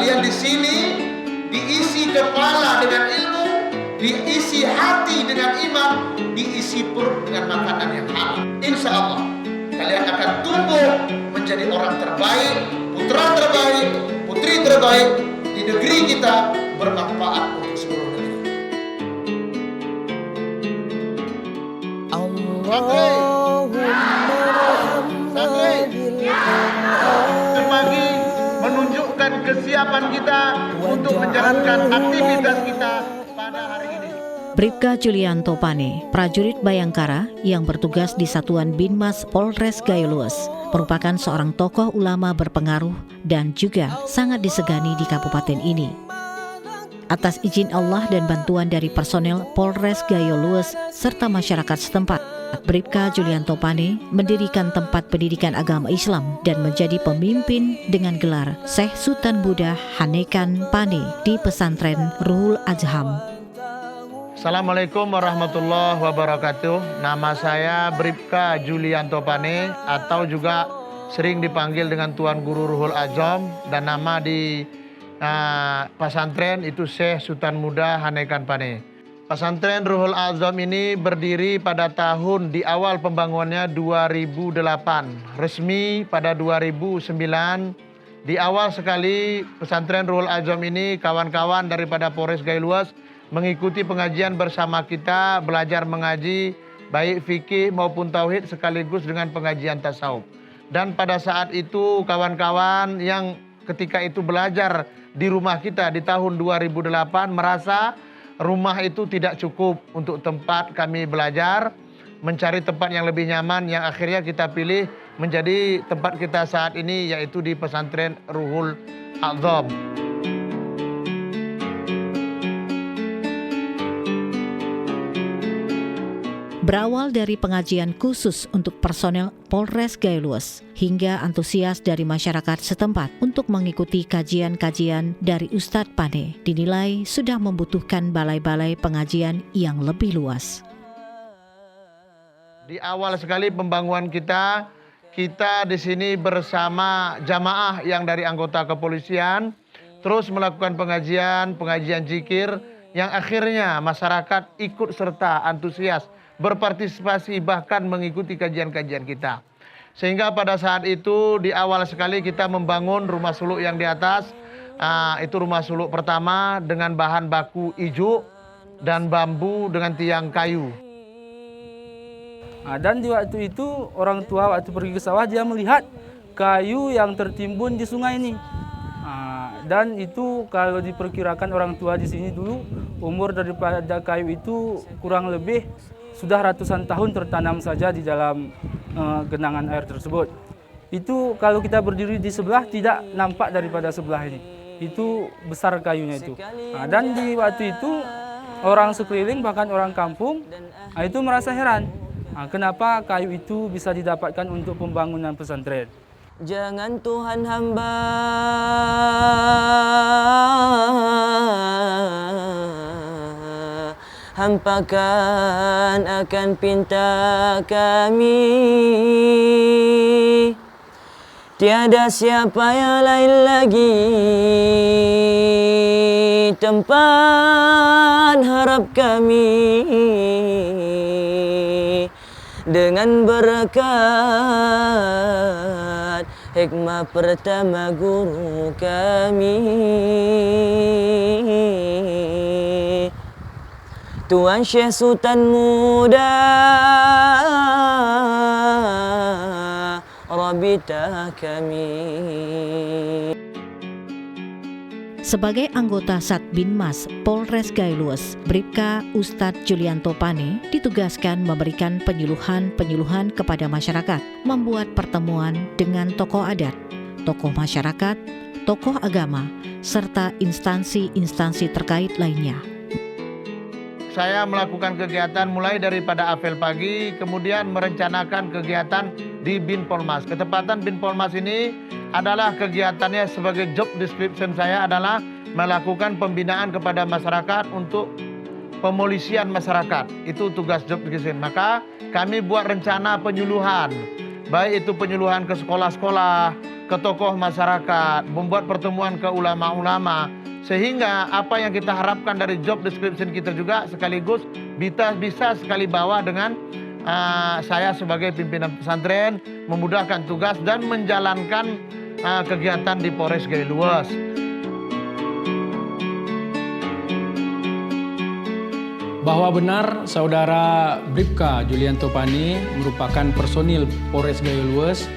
Kalian di sini diisi kepala dengan ilmu, diisi hati dengan iman, diisi perut dengan makanan yang halal. Insya Allah kalian akan tumbuh menjadi orang terbaik, putra terbaik, putri terbaik di negeri kita, bermanfaat untuk seluruh negeri. Semakin menunjukkan kesiapan kita untuk menjalankan aktivitas kita pada hari ini. Bribka Julianto Pane, prajurit Bayangkara yang bertugas di Satuan Binmas Polres Gayo Luas, merupakan seorang tokoh ulama berpengaruh dan juga sangat disegani di kabupaten ini. Atas izin Allah dan bantuan dari personel Polres Gayo Luas serta masyarakat setempat, Bribka Julianto Pane mendirikan tempat pendidikan agama Islam dan menjadi pemimpin dengan gelar Syekh Sultan Buddha Hanekan Pane di pesantren Ruhul Azham. Assalamualaikum warahmatullahi wabarakatuh. Nama saya Bribka Julianto Pane atau juga sering dipanggil dengan Tuan Guru Ruhul Azham, dan nama di pesantren itu Syekh Sultan Buddha Hanekan Pane. Pesantren Ruhul Azham ini berdiri pada tahun di awal pembangunannya 2008, resmi pada 2009. Di awal sekali pesantren Ruhul Azham ini kawan-kawan daripada Polres Gayo Luas mengikuti pengajian bersama kita, belajar mengaji baik fikih maupun tauhid sekaligus dengan pengajian tasawuf. Dan pada saat itu kawan-kawan yang ketika itu belajar di rumah kita di tahun 2008 merasa rumah itu tidak cukup untuk tempat kami belajar, mencari tempat yang lebih nyaman yang akhirnya kita pilih menjadi tempat kita saat ini, yaitu di pesantren Ruhul Azham. Berawal dari pengajian khusus untuk personel Polres Gayo Luas hingga antusias dari masyarakat setempat untuk mengikuti kajian-kajian dari Ustadz Pane, dinilai sudah membutuhkan balai-balai pengajian yang lebih luas. Di awal sekali pembangunan kita di sini bersama jamaah yang dari anggota kepolisian terus melakukan pengajian zikir yang akhirnya masyarakat ikut serta antusias berpartisipasi bahkan mengikuti kajian-kajian kita. Sehingga pada saat itu di awal sekali kita membangun rumah suluk yang di atas. Itu rumah suluk pertama dengan bahan baku ijuk dan bambu dengan tiang kayu. Dan di waktu itu orang tua waktu pergi ke sawah dia melihat kayu yang tertimbun di sungai ini. Dan itu kalau diperkirakan orang tua di sini dulu umur daripada kayu itu kurang lebih sudah ratusan tahun tertanam saja di dalam genangan air tersebut. Itu kalau kita berdiri di sebelah tidak nampak daripada sebelah ini. Itu besar kayunya itu. Dan di waktu itu orang sekeliling bahkan orang kampung itu merasa heran. Kenapa kayu itu bisa didapatkan untuk pembangunan pesantren? Jangan Tuhan hamba hampakan akan pinta kami. Tiada siapa yang lain lagi tempat harap kami. Dengan berkat hikmah pertama guru kami, Tuan Syekh Sultan Buddha Rabita kami. Sebagai anggota Satbinmas Polres Gayo Luas, Bribka Ustadz Julianto Pane ditugaskan memberikan penyuluhan kepada masyarakat, membuat pertemuan dengan tokoh adat, tokoh masyarakat, tokoh agama, serta instansi-instansi terkait lainnya. Saya melakukan kegiatan mulai daripada apel pagi, kemudian merencanakan kegiatan di Binpolmas. Ketepatan Binpolmas ini adalah kegiatannya sebagai job description saya adalah melakukan pembinaan kepada masyarakat untuk pemolisian masyarakat. Itu tugas job description. Maka kami buat rencana penyuluhan, baik itu penyuluhan ke sekolah-sekolah, ke tokoh masyarakat, membuat pertemuan ke ulama-ulama, sehingga apa yang kita harapkan dari job description kita juga sekaligus bisa sekali bawa dengan saya sebagai pimpinan pesantren, memudahkan tugas dan menjalankan kegiatan di Polres Gayo Luas. Bahwa benar Saudara Bribka Julianto Pane merupakan personil Polres Gayo Luas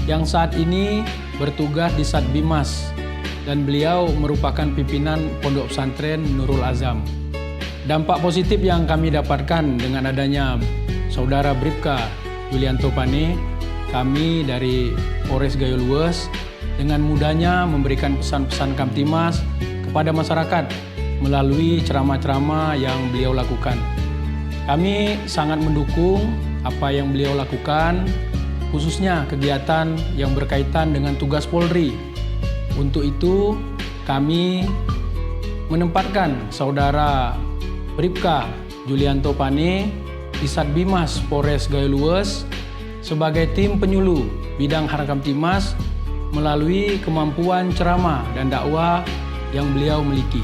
yang saat ini bertugas di Satbimas dan beliau merupakan pimpinan Pondok Pesantren Nurul Azam. Dampak positif yang kami dapatkan dengan adanya Saudara Bribka Julianto Pane, kami dari Polres Gayo Luas dengan mudahnya memberikan pesan-pesan Kamtimas kepada masyarakat melalui ceramah-ceramah yang beliau lakukan. Kami sangat mendukung apa yang beliau lakukan, khususnya kegiatan yang berkaitan dengan tugas Polri. Untuk itu, kami menempatkan Saudara Bribka Julianto Pane di Satbimas Polres Gayo Luas sebagai tim penyuluh bidang Harkamtimas melalui kemampuan ceramah dan dakwah yang beliau miliki.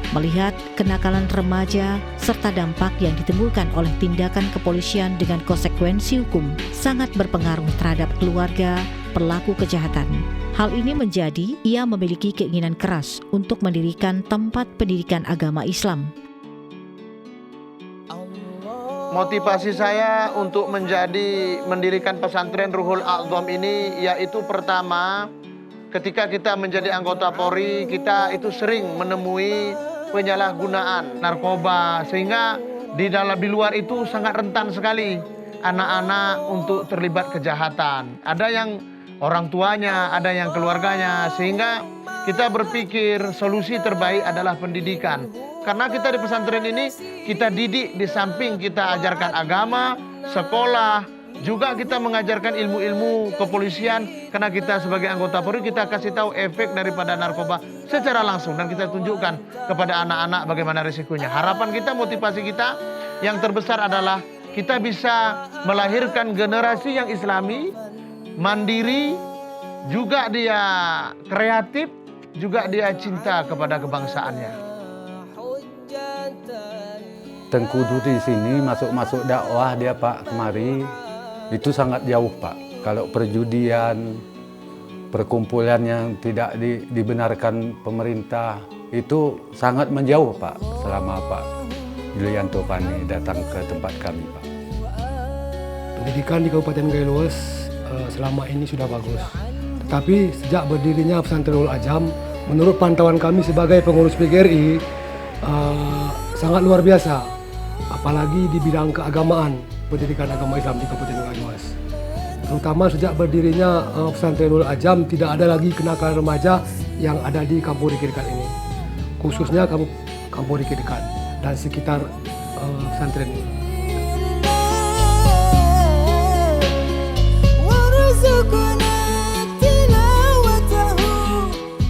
Melihat kenakalan remaja serta dampak yang ditimbulkan oleh tindakan kepolisian dengan konsekuensi hukum sangat berpengaruh terhadap keluarga pelaku kejahatan. Hal ini menjadi ia memiliki keinginan keras untuk mendirikan tempat pendidikan agama Islam. Motivasi saya untuk mendirikan pesantren Ruhul Azam ini yaitu pertama, ketika kita menjadi anggota Polri, kita itu sering menemui penyalahgunaan narkoba, sehingga di luar itu sangat rentan sekali anak-anak untuk terlibat kejahatan. Ada yang orang tuanya, ada yang keluarganya, sehingga kita berpikir solusi terbaik adalah pendidikan. Karena kita di pesantren ini kita didik, di samping kita ajarkan agama, sekolah, juga kita mengajarkan ilmu-ilmu kepolisian. Karena kita sebagai anggota Polri kita kasih tahu efek daripada narkoba secara langsung dan kita tunjukkan kepada anak-anak bagaimana risikonya. Harapan kita, motivasi kita yang terbesar adalah kita bisa melahirkan generasi yang Islami, mandiri, juga dia kreatif, juga dia cinta kepada kebangsaannya. Tengku di sini masuk dakwah dia Pak kemari itu sangat jauh Pak. Kalau perjudian, perkumpulan yang tidak dibenarkan pemerintah itu sangat menjauh Pak. Selama Pak Julianto Pane datang ke tempat kami Pak. Pendidikan di Kabupaten Gayo Luas selama ini sudah bagus. Tetapi sejak berdirinya Pesantren Nurul Azam, menurut pantauan kami sebagai pengurus PGRI, sangat luar biasa. Apalagi di bidang keagamaan, pendidikan agama Islam di Kabupaten Gayo Luas. Terutama sejak berdirinya Pesantren Nurul Azam, tidak ada lagi kenakalan remaja yang ada di Kampung Riki Dekat ini. Khususnya Kampung Riki Dekat dan sekitar pesantren ini.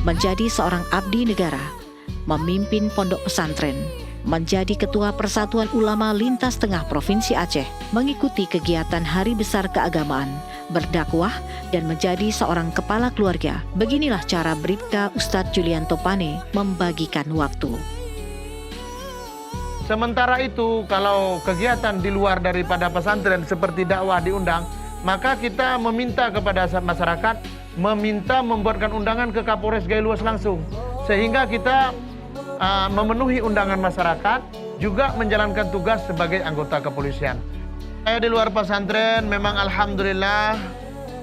Menjadi seorang abdi negara, memimpin pondok pesantren, menjadi ketua Persatuan Ulama Lintas Tengah Provinsi Aceh, mengikuti kegiatan Hari Besar Keagamaan, berdakwah, dan menjadi seorang kepala keluarga. Beginilah cara Bribka Ustadz Julianto Pane membagikan waktu. Sementara itu, kalau kegiatan di luar daripada pesantren seperti dakwah diundang, maka kita meminta kepada masyarakat, meminta membuatkan undangan ke Kapolres Gayo Luas langsung. Sehingga kita memenuhi undangan masyarakat, juga menjalankan tugas sebagai anggota kepolisian. Saya di luar pesantren memang alhamdulillah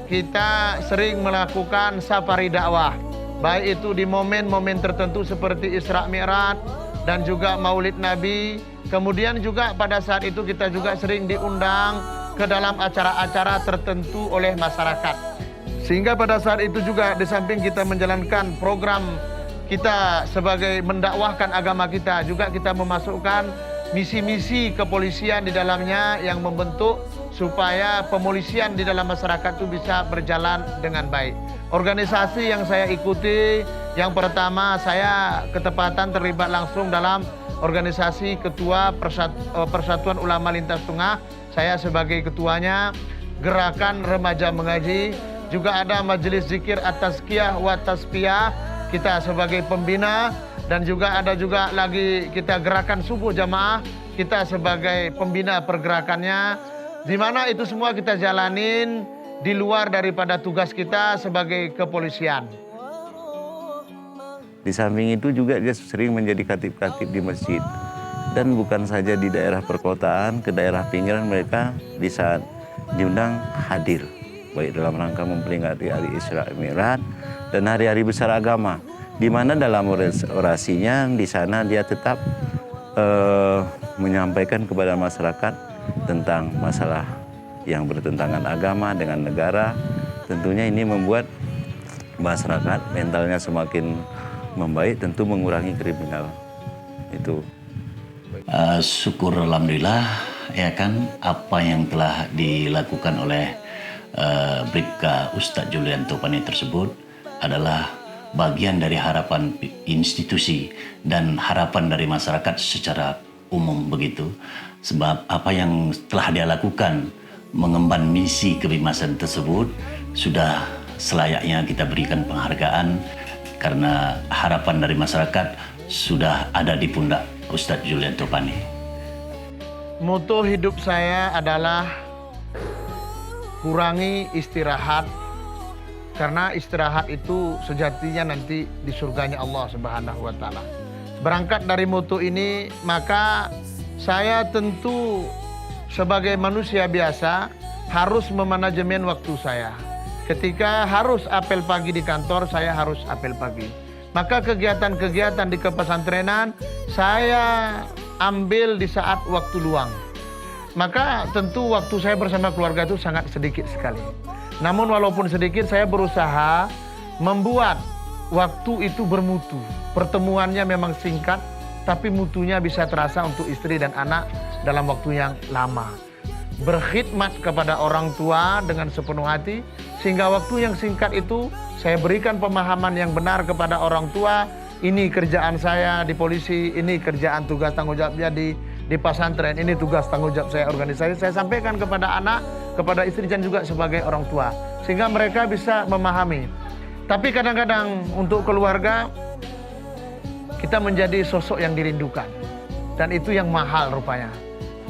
kita sering melakukan safari dakwah. Baik itu di momen-momen tertentu seperti Isra Mi'raj dan juga Maulid Nabi. Kemudian juga pada saat itu kita juga sering diundang ke dalam acara-acara tertentu oleh masyarakat. Sehingga pada saat itu juga di samping kita menjalankan program kita sebagai mendakwahkan agama kita, juga kita memasukkan misi-misi kepolisian di dalamnya yang membentuk supaya pemolisian di dalam masyarakat itu bisa berjalan dengan baik. Organisasi yang saya ikuti, yang pertama saya ketepatan terlibat langsung dalam organisasi Ketua Persatuan Ulama Lintas Tengah saya sebagai ketuanya. Gerakan Remaja Mengaji, juga ada Majelis Zikir At-Tazkiyah wa Tasfiyah, kita sebagai pembina, dan juga ada juga lagi kita Gerakan Subuh Jamaah, kita sebagai pembina pergerakannya, di mana itu semua kita jalanin di luar daripada tugas kita sebagai kepolisian. Di samping itu juga dia sering menjadi khatib-khatib di masjid. Dan bukan saja di daerah perkotaan, ke daerah pinggiran mereka di saat diundang hadir. Baik dalam rangka memperingati hari Isra Mi'raj dan hari-hari besar agama. Di mana dalam orasinya di sana dia tetap menyampaikan kepada masyarakat tentang masalah yang bertentangan agama dengan negara. Tentunya ini membuat masyarakat mentalnya semakin membaik, tentu mengurangi kriminal. Itu. Syukur alhamdulillah ya kan apa yang telah dilakukan oleh Bribka Ustadz Julianto Pane tersebut adalah bagian dari harapan institusi dan harapan dari masyarakat secara umum begitu. Sebab apa yang telah dia lakukan mengemban misi kebebasan tersebut sudah selayaknya kita berikan penghargaan karena harapan dari masyarakat sudah ada di pundak Ustadz Julianto Pane. Moto hidup saya adalah kurangi istirahat, karena istirahat itu sejatinya nanti di surganya Allah Subhanahu wa Ta'ala. Berangkat dari moto ini, maka saya tentu sebagai manusia biasa harus memanajemen waktu saya. Ketika harus apel pagi di kantor, saya harus apel pagi. Maka kegiatan-kegiatan di kepesantrenan saya ambil di saat waktu luang. Maka tentu waktu saya bersama keluarga itu sangat sedikit sekali. Namun walaupun sedikit, saya berusaha membuat waktu itu bermutu. Pertemuannya memang singkat, tapi mutunya bisa terasa untuk istri dan anak dalam waktu yang lama. Berkhidmat kepada orang tua dengan sepenuh hati, sehingga waktu yang singkat itu saya berikan pemahaman yang benar kepada orang tua. Ini kerjaan saya di polisi, ini kerjaan tugas tanggung jawabnya di pesantren, ini tugas tanggung jawab saya organisasi. Saya sampaikan kepada anak, kepada istri dan juga sebagai orang tua, sehingga mereka bisa memahami. Tapi kadang-kadang untuk keluarga kita menjadi sosok yang dirindukan, dan itu yang mahal rupanya.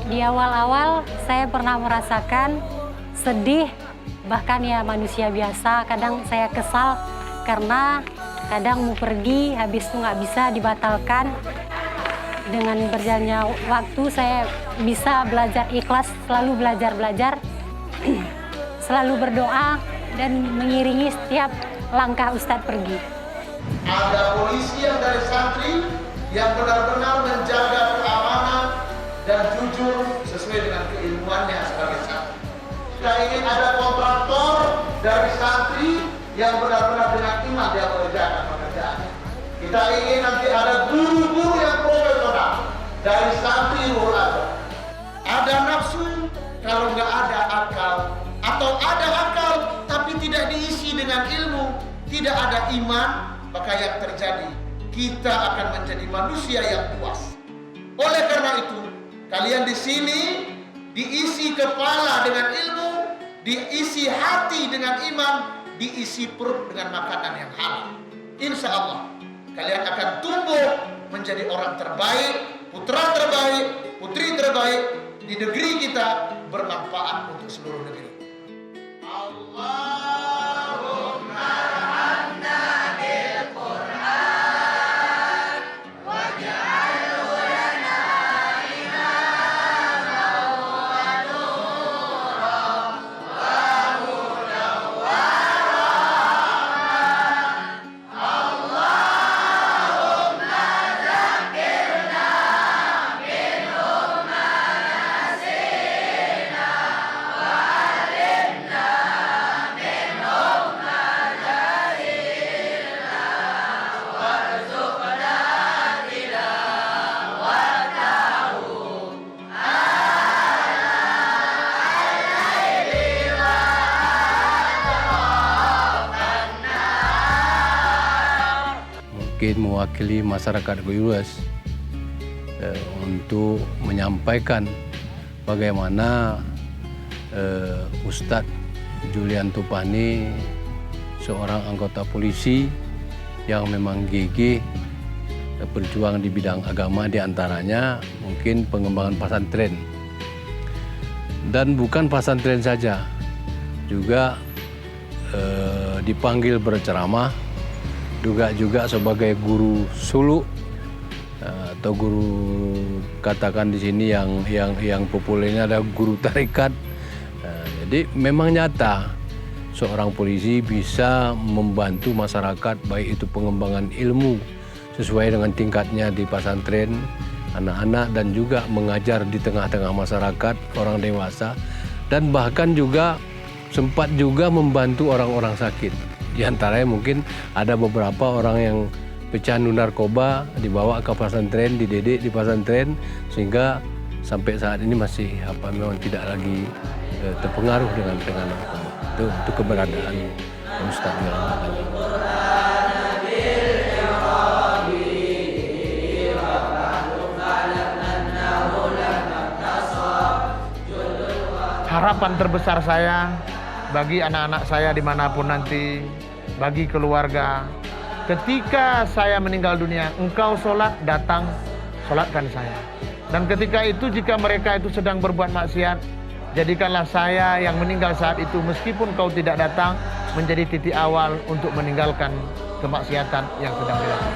Di awal-awal saya pernah merasakan sedih, bahkan ya manusia biasa. Kadang saya kesal karena kadang mau pergi, habis itu nggak bisa dibatalkan. Dengan berjalannya waktu saya bisa belajar ikhlas, selalu belajar, selalu berdoa dan mengiringi setiap langkah Ustadz pergi. Ada polisi yang dari santri yang benar-benar menjaga keamanan dan jujur sesuai dengan keilmuannya sebagai santri. Kita ingin ada kontraktor dari santri yang benar-benar dengan iman dia mengerjakan pekerjaannya. Kita ingin nanti ada guru-guru yang profesional dari santri Ruhul Adzam. Ada nafsu kalau nggak ada akal, atau ada akal tapi tidak diisi dengan ilmu, tidak ada iman, maka yang terjadi kita akan menjadi manusia yang puas. Oleh karena itu, kalian di sini diisi kepala dengan ilmu, diisi hati dengan iman, diisi perut dengan makanan yang halal. Insya Allah kalian akan tumbuh menjadi orang terbaik, putra terbaik, putri terbaik di negeri kita, bermanfaat untuk seluruh negeri. Allahumma arhamna bil Qur'an waj'alhu lana imaman wa nuran wa hudan wa rahmah. Allahumma dzakirna minhum ma nasina wa 'allimna minhum ma jahilna warzuqna tilawatahu al-laili wa atrafan nahar. Mungkin mewakili masyarakat Goilues untuk menyampaikan bagaimana Ustadz Julian Tupani seorang anggota polisi yang memang gigih berjuang di bidang agama, diantaranya mungkin pengembangan pesantren. Dan bukan pesantren saja, juga dipanggil berceramah, juga sebagai guru suluk atau guru, katakan di sini yang populernya ada guru tarekat. Jadi memang nyata seorang polisi bisa membantu masyarakat, baik itu pengembangan ilmu sesuai dengan tingkatnya di pesantren, anak-anak, dan juga mengajar di tengah-tengah masyarakat, orang dewasa, dan bahkan juga sempat juga membantu orang-orang sakit. Di antaranya mungkin ada beberapa orang yang pecandu narkoba dibawa ke pesantren, dididik di pesantren, sehingga sampai saat ini masih memang tidak lagi terpengaruh dengan narkoba. Itu keberadaan Ustaz Julian Tupani. Harapan terbesar saya bagi anak-anak saya dimanapun nanti, bagi keluarga, ketika saya meninggal dunia, engkau sholat, datang, sholatkan saya. Dan ketika itu jika mereka itu sedang berbuat maksiat, jadikanlah saya yang meninggal saat itu, meskipun kau tidak datang, menjadi titik awal untuk meninggalkan kemaksiatan yang sedang dilakukan.